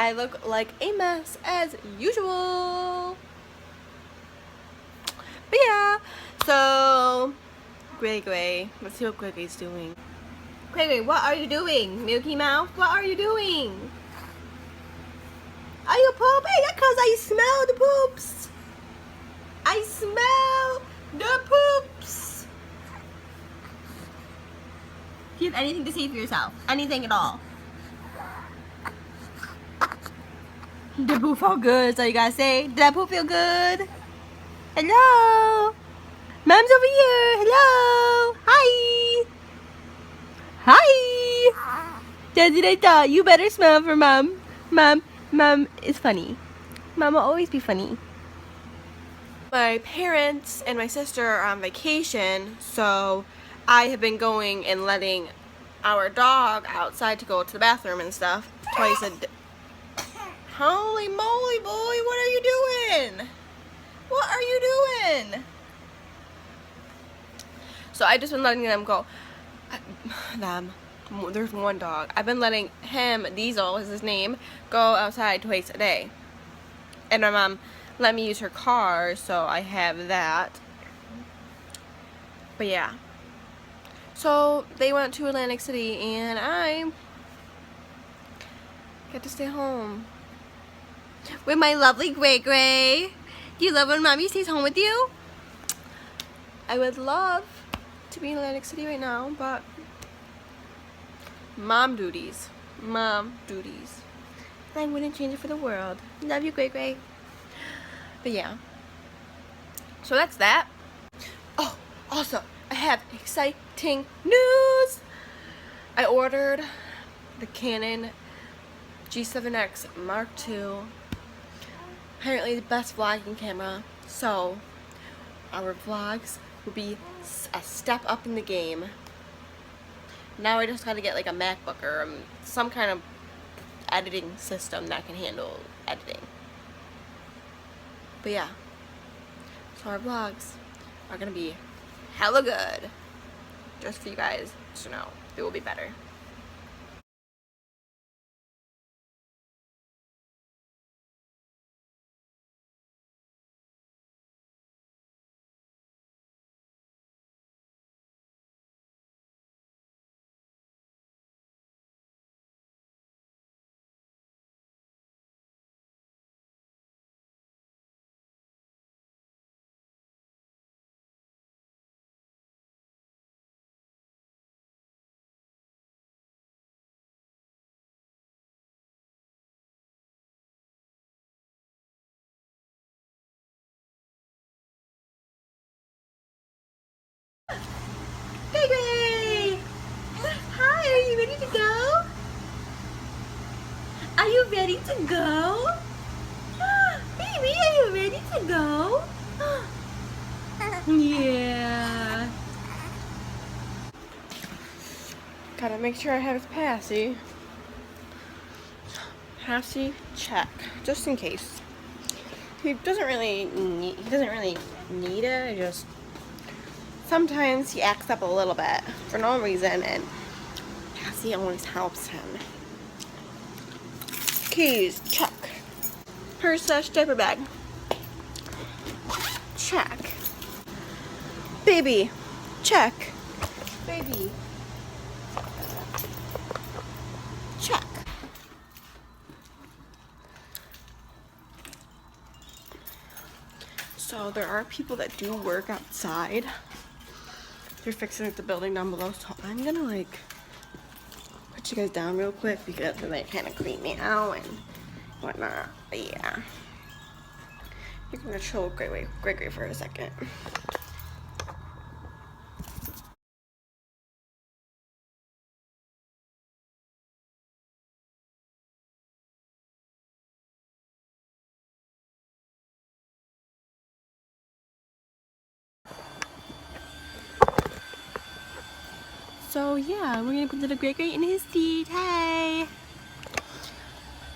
I look like a mess as usual. But yeah, so Gray, let's see what Gray's doing. Gray, what are you doing? Milky Mouth, what are you doing? Are you pooping? Yeah, cause I smell the poops. I smell the poops. Do you have anything to say for yourself? Anything at all? Did the poop feel good? That's all you gotta say. Did that poop feel good? Hello? Mom's over here. Hello? Hi. Hi. That's what I thought. You better smile for Mom. Mom is funny. Mom will always be funny. My parents and my sister are on vacation, so I have been going and letting our dog outside to go to the bathroom and stuff twice a day. Holy moly, boy, what are you doing? What are you doing? So I've just been letting them go. There's one dog. I've been letting him, Diesel is his name, go outside twice a day. And my mom let me use her car, so I have that. But yeah. So they went to Atlantic City and I get to stay home with my lovely Gray. Do you love when Mommy stays home with you? I would love to be in Atlantic City right now, but mom duties. I wouldn't change it for the world. Love you, Gray. But yeah. So that's that. Oh, also, I have exciting news. I ordered the Canon G7X Mark II. Apparently the best vlogging camera. So our vlogs will be a step up in the game. Now I just gotta get like a MacBook or some kind of editing system that can handle editing. But yeah, so our vlogs are gonna be hella good. Just for you guys to know, they will be better. Gray! Hi, are you ready to go? Are you ready to go? Baby, are you ready to go? Yeah. Gotta make sure I have his passy. Passy check, just in case. He doesn't really need it. Just sometimes he acts up a little bit for no reason, and passy always helps him. Keys, check. Purse / diaper bag, check. Baby, check. Baby, check. So there are people that do work outside. They're fixing up the building down below, so I'm gonna like put you guys down real quick because they kind of creep me out and whatnot. But yeah, you're gonna chill Gray for a second. So yeah, we're gonna put little Gray in his seat. Hey.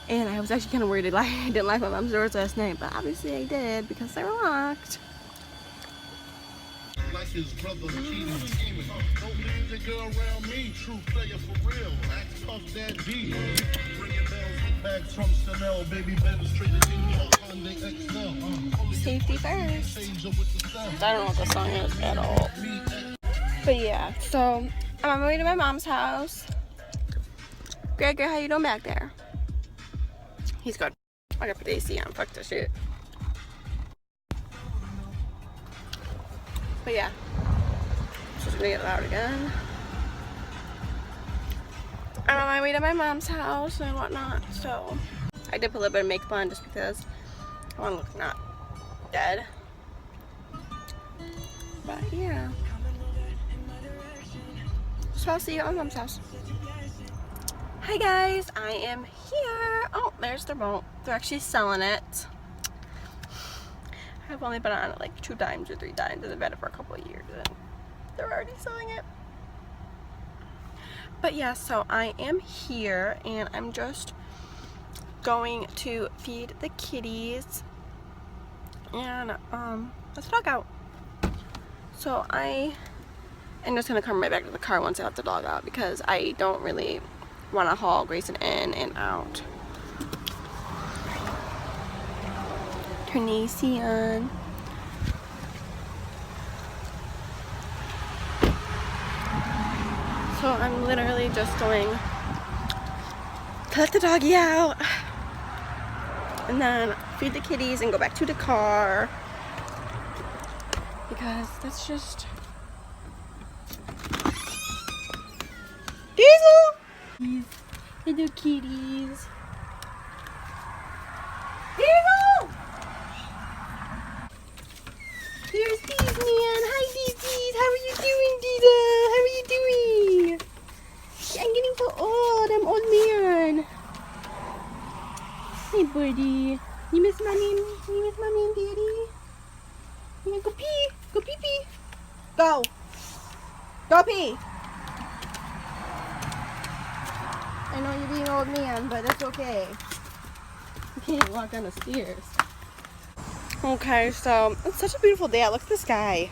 And I was actually kind of worried I didn't lock my mom's doors last night, but obviously I did because they were locked. Like his brother cheating. Don't leave the girl around me. True player for real. Act tough that deep. Bringing bells with bags from Chanel. Baby better straight in your Hyundai XL. Safety first. I don't know what the song is at all. But yeah, so I'm on my way to my mom's house. Gregor, how you doing back there? He's good. I gotta put the AC on. Fuck this shit. But yeah, it's just gonna get loud again. I'm on my way to my mom's house and whatnot, so I did put a little bit of makeup on just because I want to look not dead. But yeah, so I'll see you at my mom's house. Hi guys, I am here. Oh, there's the remote. They're actually selling it. I've only been on it like 2 times or 3 times, and I've had it for a couple of years, and they're already selling it. But yeah, so I am here, and I'm just going to feed the kitties, and let's dog out. So I'm just gonna come right back to the car once I let the dog out, because I don't really want to haul Grayson in and out. Turn the AC on. So I'm literally just going to let the doggy out and then feed the kitties and go back to the car, because that's just Diesel! Hello kitties. Diesel! There's Deez man. Hi Deez. How are you doing, Deeza? How are you doing? I'm getting so old. I'm old man. Hey buddy. You miss mommy? You miss mommy and daddy? You wanna go pee? Go pee pee. Go. Go pee. I know you're being old man, but that's okay. You can't walk down the stairs. Okay, so it's such a beautiful day. Look at the sky.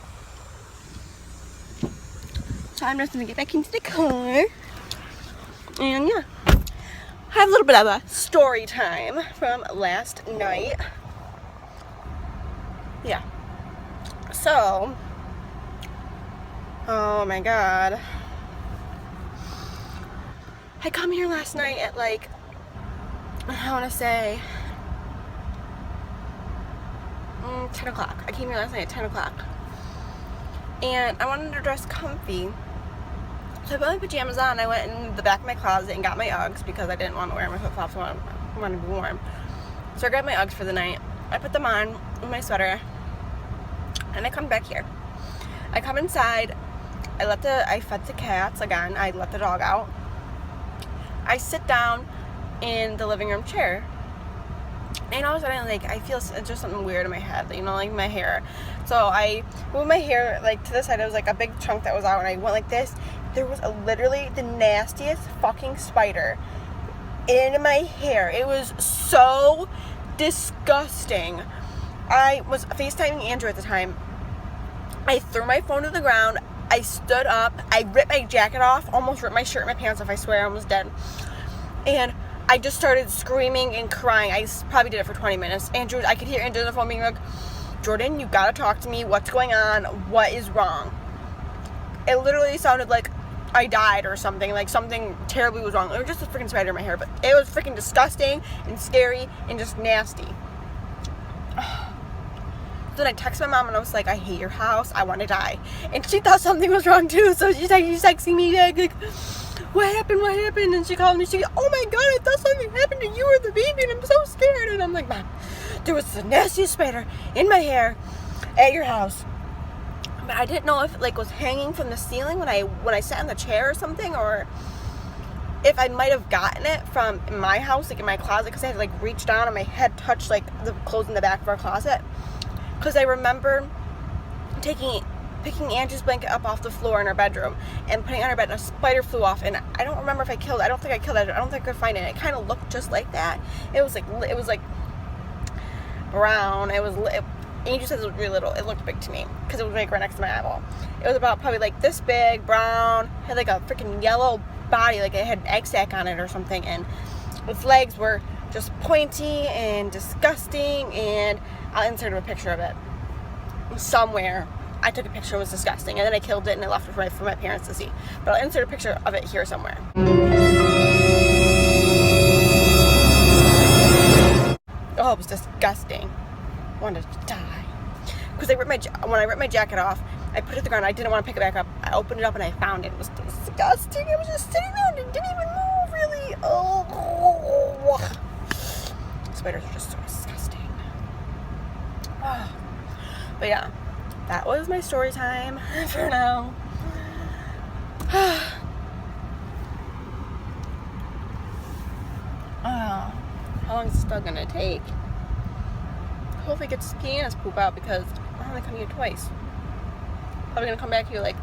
So I'm just gonna get back into the car. And yeah, have a little bit of a story time from last night. Yeah. So, oh my god. I come here last night at like, I want to say 10 o'clock. I came here last night at 10 o'clock. And I wanted to dress comfy. So I put my pajamas on. I went in the back of my closet and got my Uggs because I didn't want to wear my flip-flops. I wanted to be warm. So I grabbed my Uggs for the night. I put them on with my sweater. And I come back here. I come inside. I fed the cats again. I let the dog out. I sit down in the living room chair, and all of a sudden, like, I feel just something weird in my head, you know, like my hair. So I moved my hair like to the side. It was like a big chunk that was out, and I went like this. There was literally the nastiest fucking spider in my hair. It was so disgusting. I was FaceTiming Andrew at the time. I threw my phone to the ground. I stood up, I ripped my jacket off, almost ripped my shirt and my pants off, I swear I almost dead. And I just started screaming and crying. I probably did it for 20 minutes. Andrew, I could hear Andrew on the phone being like, Jordan, you gotta talk to me. What's going on? What is wrong? It literally sounded like I died or something. Like something terribly was wrong. It was just a freaking spider in my hair, but it was freaking disgusting and scary and just nasty. Then I texted my mom and I was like, I hate your house, I want to die. And she thought something was wrong too, so she's texting me back like, what happened? And she called me, she goes, oh my god, I thought something happened to you or the baby and I'm so scared. And I'm like, Mom, there was the nastiest spider in my hair at your house. But I didn't know if it like was hanging from the ceiling when I sat in the chair or something, or if I might have gotten it from my house, like in my closet, because I had to like reach down and my head touched like the clothes in the back of our closet. Because I remember picking Andrew's blanket up off the floor in our bedroom and putting it on our bed, and a spider flew off, and I don't remember if I killed it. I don't think I killed it. I don't think I could find it. It kind of looked just like that. It was like brown. It Angel says it was really little. It looked big to me because it was like right next to my eyeball. It was about probably like this big, brown, had like a freaking yellow body, like it had an egg sac on it or something, and its legs were just pointy and disgusting, and I'll insert a picture of it somewhere. I took a picture, it was disgusting, and then I killed it and I left it for my parents to see. But I'll insert a picture of it here somewhere. Oh, it was disgusting. I wanted to die. Because when I ripped my jacket off, I put it on the ground. I didn't want to pick it back up. I opened it up and I found it. It was disgusting. It was just sitting there and it didn't even move, really. Oh. Spiders are just so disgusting. Oh. But yeah, that was my story time for now. How long is this dog gonna take? Hopefully it gets his pee and his poop out, because I'm only coming here twice. Probably gonna come back here like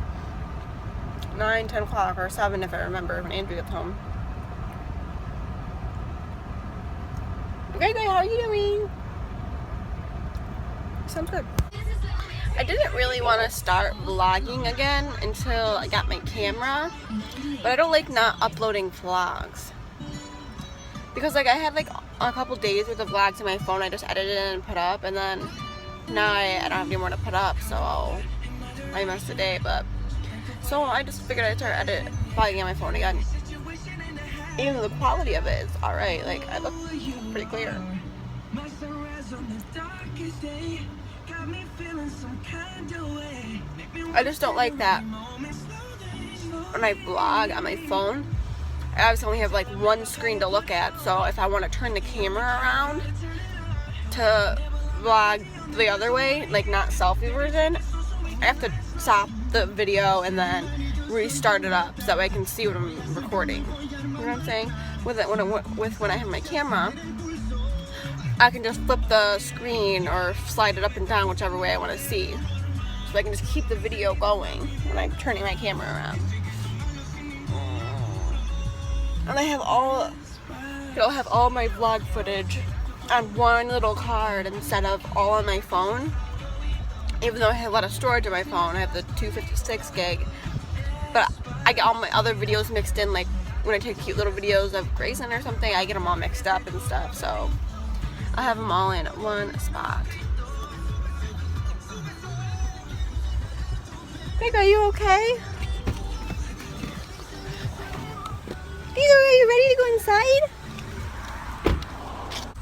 9, 10 o'clock or 7 if I remember, when Andrew gets home. Okay, how are you doing? Sounds good. I didn't really want to start vlogging again until I got my camera, but I don't like not uploading vlogs. Because like I had like a couple days worth of vlogs on my phone, I just edited and put up, and then now I don't have any more to put up, so I missed a day. But so I just figured I'd start vlogging on my phone again. Even though the quality of it is alright, like I look pretty clear. I just don't like that when I vlog on my phone, I obviously only have like one screen to look at, so if I want to turn the camera around to vlog the other way, like not selfie version, I have to stop the video and then restart it up so that way I can see what I'm recording. You know what I'm saying? When I have my camera, I can just flip the screen or slide it up and down whichever way I want to see, so I can just keep the video going when I'm turning my camera around. And I have all my vlog footage on one little card instead of all on my phone. Even though I have a lot of storage on my phone, I have the 256 gig. But I get all my other videos mixed in, like when I take cute little videos of Grayson or something, I get them all mixed up and stuff. So I have them all in one spot. Babe, are you okay? Caesar, are you ready to go inside?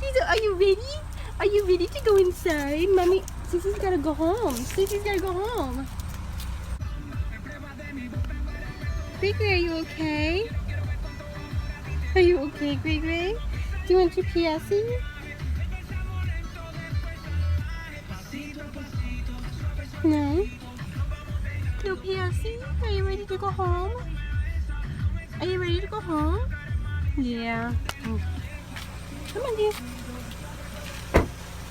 Caesar, are you ready? Are you ready to go inside? Mommy, Cece's gotta go home. Cece's gotta go home. Gregory, are you okay? Are you okay, Gregory? Do you want your PSE? No? No PSE? Are you ready to go home? Are you ready to go home? Yeah. Oh. Come on, dear.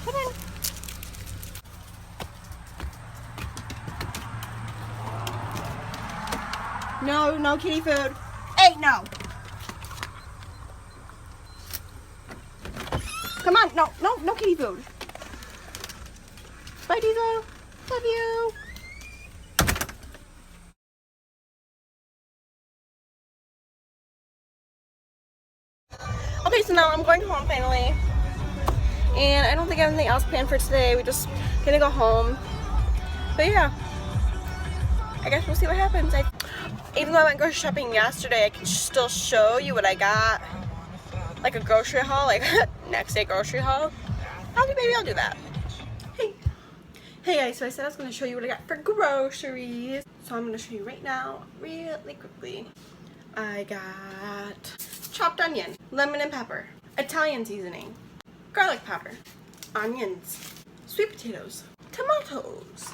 Come on. No, no kitty food. Hey, no. Come on, no kitty food. Bye, Diesel. Love you. Okay, so now I'm going home finally, and I don't think I have anything else planned for today. We're just gonna go home. But yeah, I guess we'll see what happens. Even though I went grocery shopping yesterday, I can still show you what I got, like a grocery haul, like next day grocery haul. Maybe I'll do that. Hey guys, so I said I was gonna show you what I got for groceries. So I'm gonna show you right now, really quickly. I got chopped onion, lemon and pepper, Italian seasoning, garlic powder, onions, sweet potatoes, tomatoes,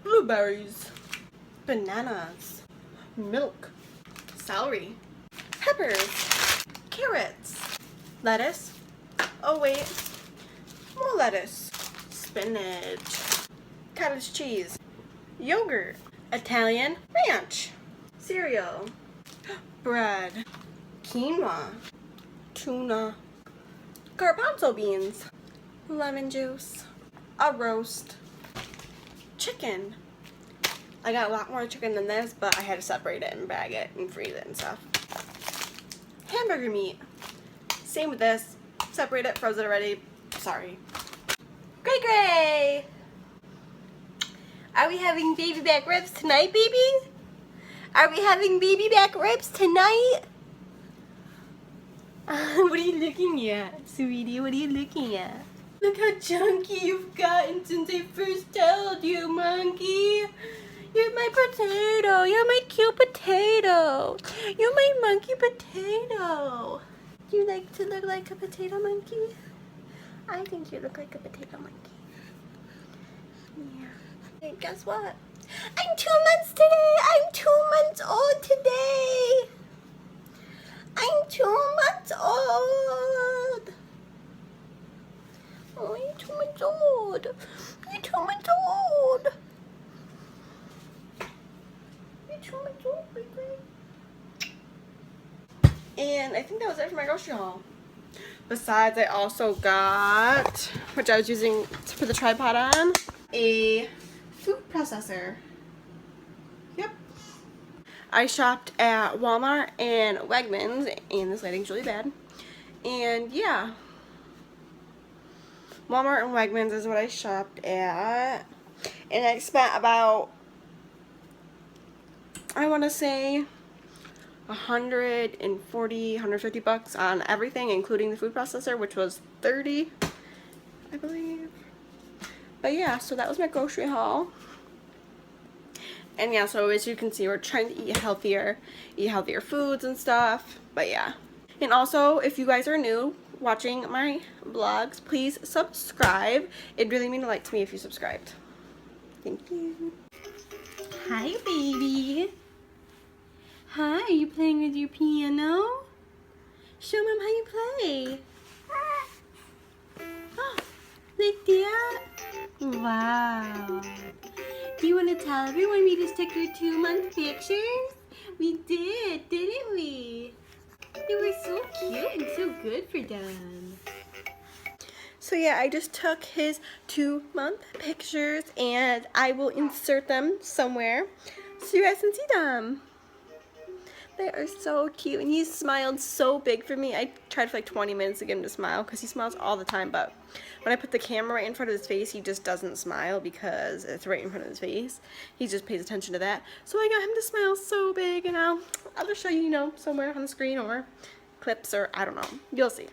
blueberries, bananas, milk, celery, peppers, carrots, lettuce, oh wait, more lettuce, spinach, cottage cheese, yogurt, Italian ranch, cereal, bread, quinoa, tuna, garbanzo beans, lemon juice, a roast chicken. I got a lot more chicken than this, but I had to separate it and bag it and freeze it and stuff. Hamburger meat. Same with this. Separate it, froze it already. Sorry. Gray Gray! Are we having baby back ribs tonight, baby? Are we having baby back ribs tonight? What are you looking at, sweetie? What are you looking at? Look how chunky you've gotten since I first told you, monkey. You're my potato. You're my cute potato. You're my monkey potato. Do you like to look like a potato monkey? I think you look like a potato monkey. Yeah. Hey, guess what? I'm 2 months today. I'm 2 months old today. I'm 2 months old. Oh, you're 2 months old. You're 2 months old. You're 2 months old, baby. And I think that was it for my grocery haul. Besides, I also got, which I was using to put the tripod on, a food processor. Yep. I shopped at Walmart and Wegmans, and this lighting's really bad. And yeah, Walmart and Wegmans is what I shopped at. And I spent about, I want to say, 140, 150 bucks on everything, including the food processor, which was 30, I believe. But yeah, so that was my grocery haul. And yeah, so as you can see, we're trying to eat healthier foods and stuff. But yeah. And also, if you guys are new watching my vlogs, please subscribe. It'd really mean a lot to me if you subscribed. Thank you. Hi, baby. Hi, are you playing with your piano? Show Mom how you play. Oh, like that? Wow. Do you want to tell everyone we just took your 2-month pictures? We did, didn't we? They were so cute and so good for them. So yeah, I just took his 2-month pictures and I will insert them somewhere so you guys can see them. They are so cute, and he smiled so big for me. I tried for like 20 minutes to get him to smile because he smiles all the time, but when I put the camera right in front of his face, he just doesn't smile because it's right in front of his face. He just pays attention to that. So I got him to smile so big, and I'll just show you, you know, somewhere on the screen or clips or I don't know. You'll see.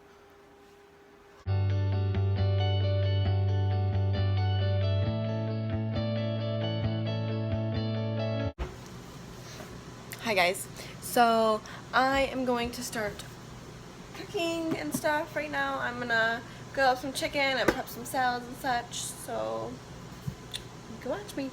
Hi guys. So I am going to start cooking and stuff right now. I'm gonna grill up some chicken and prep some salads and such. So you can watch me.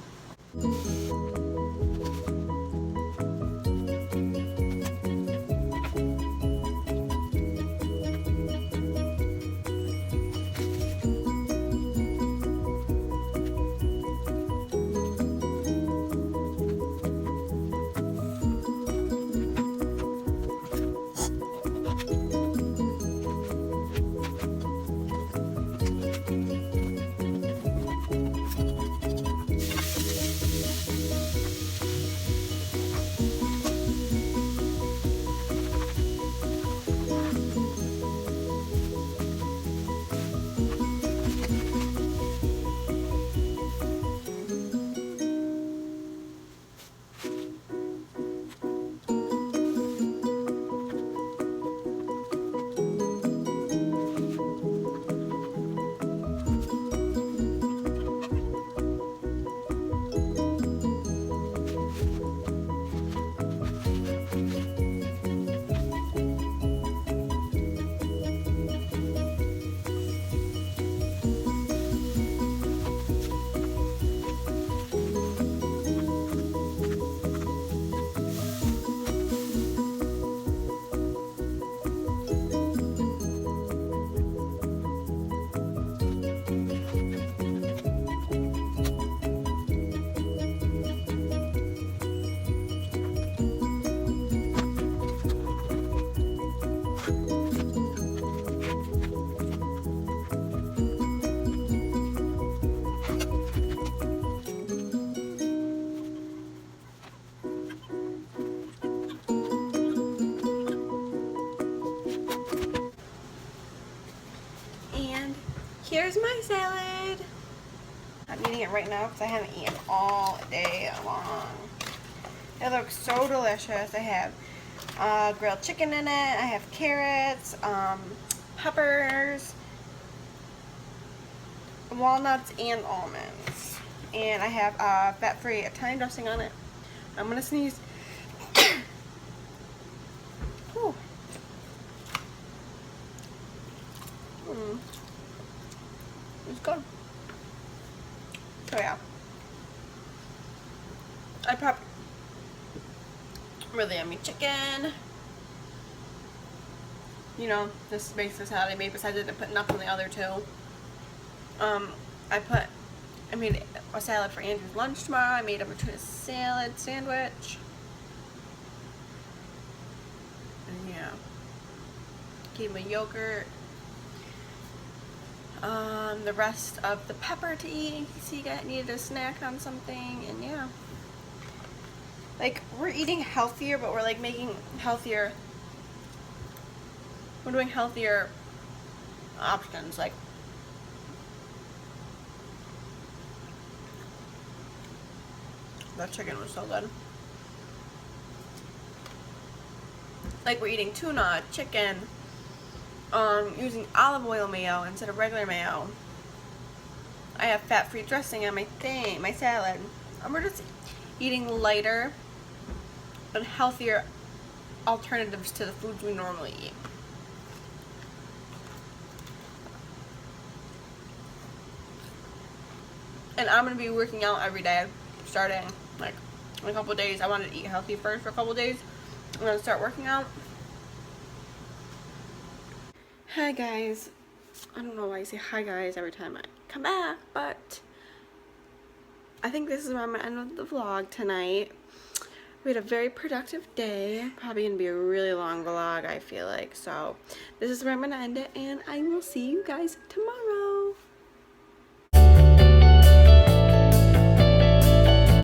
Here's my salad. I'm eating it right now because I haven't eaten all day long. It looks so delicious. I have grilled chicken in it. I have carrots, peppers, walnuts, and almonds. And I have fat-free Italian dressing on it. I'm gonna sneeze. Whew. It's good. So yeah, I prepped really yummy chicken. You know, this is basically salad I made, besides I didn't put enough on the other two. I made a salad for Andrew's lunch tomorrow. I made him a tuna salad sandwich. And yeah, gave him a yogurt. The rest of the pepper to eat in case he needed a snack on something, and yeah. Like, we're eating healthier, but we're like making healthier, we're doing healthier options. Like, that chicken was so good. Like, we're eating tuna, chicken, using olive oil mayo instead of regular mayo. I have fat-free dressing on my salad. And we're just eating lighter and healthier alternatives to the foods we normally eat. And I'm gonna be working out every day, starting like in a couple days. I wanted to eat healthy first for a couple days. I'm gonna start working out. Hi guys. I don't know why I say hi guys every time I come back, but I think this is where I'm gonna end the vlog tonight. We had a very productive day. Probably gonna be a really long vlog, I feel like. So this is where I'm gonna end it, and I will see you guys tomorrow.